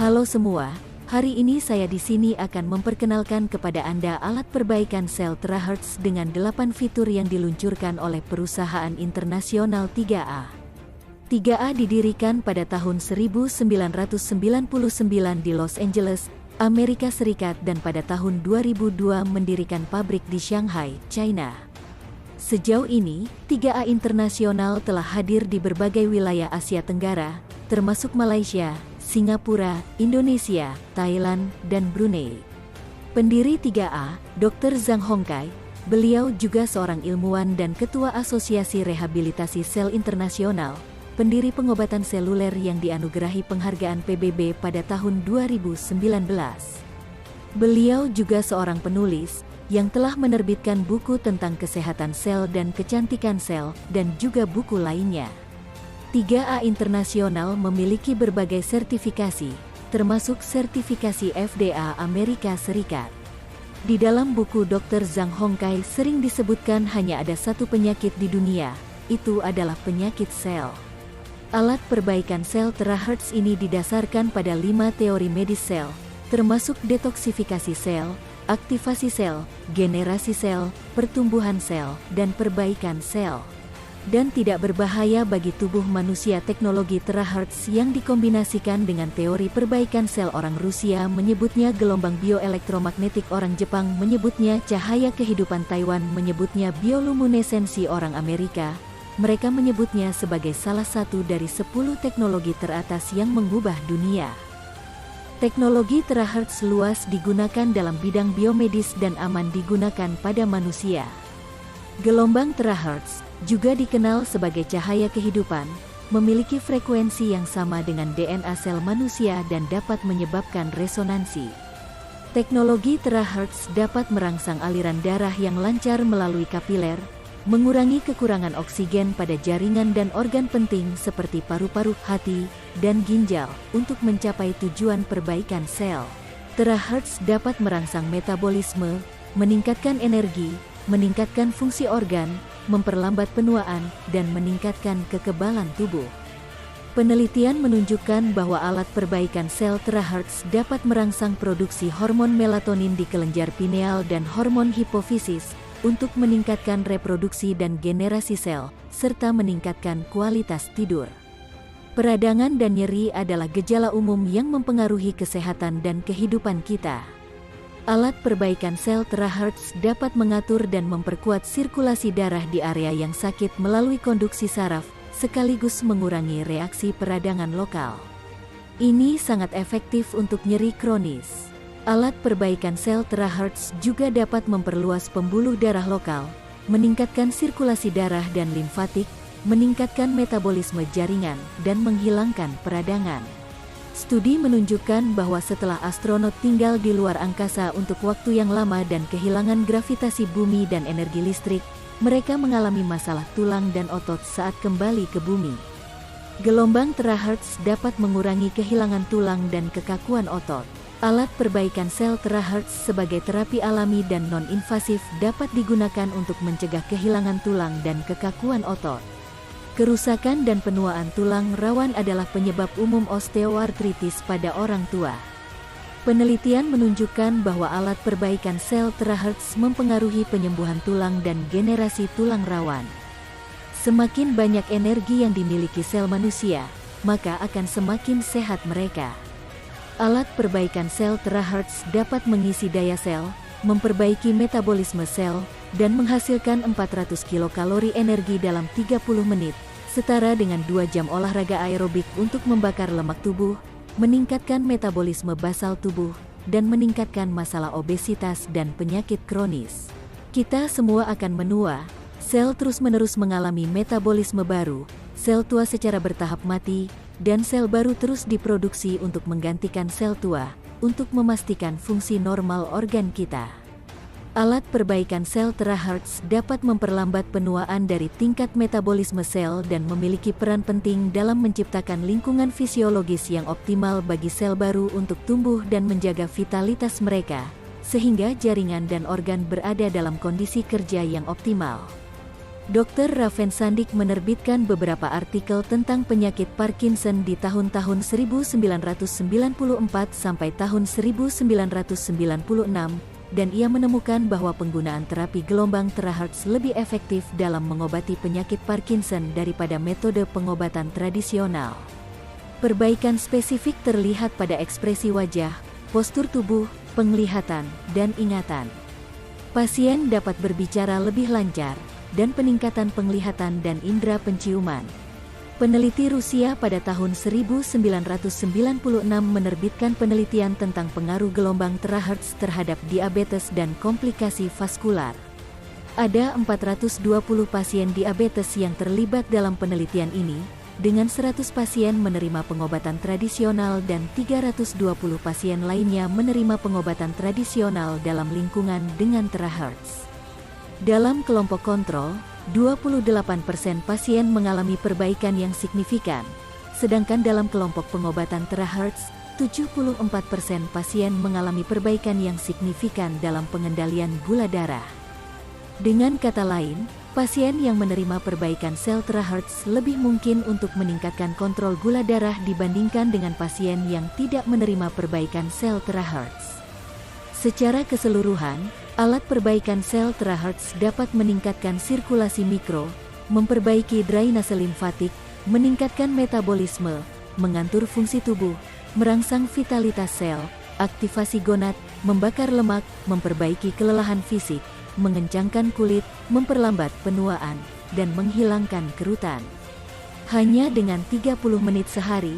Halo semua, hari ini saya di sini akan memperkenalkan kepada Anda alat perbaikan sel terahertz dengan 8 fitur yang diluncurkan oleh perusahaan internasional 3A. 3A didirikan pada tahun 1999 di Los Angeles, Amerika Serikat dan pada tahun 2002 mendirikan pabrik di Shanghai, China. Sejauh ini, 3A Internasional telah hadir di berbagai wilayah Asia Tenggara, termasuk Malaysia, Singapura, Indonesia, Thailand, dan Brunei. Pendiri 3A, Dr. Zhang Hongkai, beliau juga seorang ilmuwan dan Ketua Asosiasi Rehabilitasi Sel Internasional, pendiri pengobatan seluler yang dianugerahi penghargaan PBB pada tahun 2019. Beliau juga seorang penulis, yang telah menerbitkan buku tentang kesehatan sel dan kecantikan sel, dan juga buku lainnya. 3A Internasional memiliki berbagai sertifikasi, termasuk sertifikasi FDA Amerika Serikat. Di dalam buku Dr. Zhang Hongkai sering disebutkan hanya ada satu penyakit di dunia, itu adalah penyakit sel. Alat perbaikan sel terahertz ini didasarkan pada 5 teori medis sel, termasuk detoksifikasi sel, aktivasi sel, generasi sel, pertumbuhan sel, dan perbaikan sel. Dan tidak berbahaya bagi tubuh manusia. Teknologi terahertz yang dikombinasikan dengan teori perbaikan sel. Orang Rusia menyebutnya gelombang bioelektromagnetik, orang Jepang menyebutnya cahaya kehidupan, Taiwan menyebutnya bioluminesensi, orang Amerika mereka menyebutnya sebagai salah satu dari 10 teknologi teratas yang mengubah dunia. Teknologi terahertz luas digunakan dalam bidang biomedis dan aman digunakan pada manusia. Gelombang terahertz, juga dikenal sebagai cahaya kehidupan, memiliki frekuensi yang sama dengan DNA sel manusia dan dapat menyebabkan resonansi. Teknologi terahertz dapat merangsang aliran darah yang lancar melalui kapiler, mengurangi kekurangan oksigen pada jaringan dan organ penting seperti paru-paru, hati, dan ginjal untuk mencapai tujuan perbaikan sel. Terahertz dapat merangsang metabolisme, meningkatkan energi, meningkatkan fungsi organ, memperlambat penuaan, dan meningkatkan kekebalan tubuh. Penelitian menunjukkan bahwa alat perbaikan sel terahertz dapat merangsang produksi hormon melatonin di kelenjar pineal dan hormon hipofisis, untuk meningkatkan reproduksi dan generasi sel, serta meningkatkan kualitas tidur. Peradangan dan nyeri adalah gejala umum yang mempengaruhi kesehatan dan kehidupan kita. Alat perbaikan sel terahertz dapat mengatur dan memperkuat sirkulasi darah di area yang sakit melalui konduksi saraf, sekaligus mengurangi reaksi peradangan lokal. Ini sangat efektif untuk nyeri kronis. Alat perbaikan sel terahertz juga dapat memperluas pembuluh darah lokal, meningkatkan sirkulasi darah dan limfatik, meningkatkan metabolisme jaringan, dan menghilangkan peradangan. Studi menunjukkan bahwa setelah astronot tinggal di luar angkasa untuk waktu yang lama dan kehilangan gravitasi bumi dan energi listrik, mereka mengalami masalah tulang dan otot saat kembali ke bumi. Gelombang terahertz dapat mengurangi kehilangan tulang dan kekakuan otot. Alat perbaikan sel terahertz sebagai terapi alami dan non-invasif dapat digunakan untuk mencegah kehilangan tulang dan kekakuan otot. Kerusakan dan penuaan tulang rawan adalah penyebab umum osteoartritis pada orang tua. Penelitian menunjukkan bahwa alat perbaikan sel terahertz mempengaruhi penyembuhan tulang dan generasi tulang rawan. Semakin banyak energi yang dimiliki sel manusia, maka akan semakin sehat mereka. Alat perbaikan sel terahertz dapat mengisi daya sel, memperbaiki metabolisme sel, dan menghasilkan 400 kilokalori energi dalam 30 menit, setara dengan 2 jam olahraga aerobik untuk membakar lemak tubuh, meningkatkan metabolisme basal tubuh, dan meningkatkan masalah obesitas dan penyakit kronis. Kita semua akan menua, sel terus-menerus mengalami metabolisme baru, sel tua secara bertahap mati, dan sel baru terus diproduksi untuk menggantikan sel tua, untuk memastikan fungsi normal organ kita. Alat perbaikan sel terahertz dapat memperlambat penuaan dari tingkat metabolisme sel dan memiliki peran penting dalam menciptakan lingkungan fisiologis yang optimal bagi sel baru untuk tumbuh dan menjaga vitalitas mereka, sehingga jaringan dan organ berada dalam kondisi kerja yang optimal. Dr. Raven Sandik menerbitkan beberapa artikel tentang penyakit Parkinson di tahun-tahun 1994 sampai tahun 1996, dan ia menemukan bahwa penggunaan terapi gelombang terahertz lebih efektif dalam mengobati penyakit Parkinson daripada metode pengobatan tradisional. Perbaikan spesifik terlihat pada ekspresi wajah, postur tubuh, penglihatan, dan ingatan. Pasien dapat berbicara lebih lancar, dan peningkatan penglihatan dan indera penciuman. Peneliti Rusia pada tahun 1996 menerbitkan penelitian tentang pengaruh gelombang terahertz terhadap diabetes dan komplikasi vaskular. Ada 420 pasien diabetes yang terlibat dalam penelitian ini, dengan 100 pasien menerima pengobatan tradisional dan 320 pasien lainnya menerima pengobatan tradisional dalam lingkungan dengan terahertz. Dalam kelompok kontrol, 28% pasien mengalami perbaikan yang signifikan, sedangkan dalam kelompok pengobatan terahertz, 74% pasien mengalami perbaikan yang signifikan dalam pengendalian gula darah. Dengan kata lain, pasien yang menerima perbaikan sel terahertz lebih mungkin untuk meningkatkan kontrol gula darah dibandingkan dengan pasien yang tidak menerima perbaikan sel terahertz. Secara keseluruhan, alat perbaikan sel terahertz dapat meningkatkan sirkulasi mikro, memperbaiki drainase limfatik, meningkatkan metabolisme, mengatur fungsi tubuh, merangsang vitalitas sel, aktivasi gonad, membakar lemak, memperbaiki kelelahan fisik, mengencangkan kulit, memperlambat penuaan, dan menghilangkan kerutan. Hanya dengan 30 menit sehari,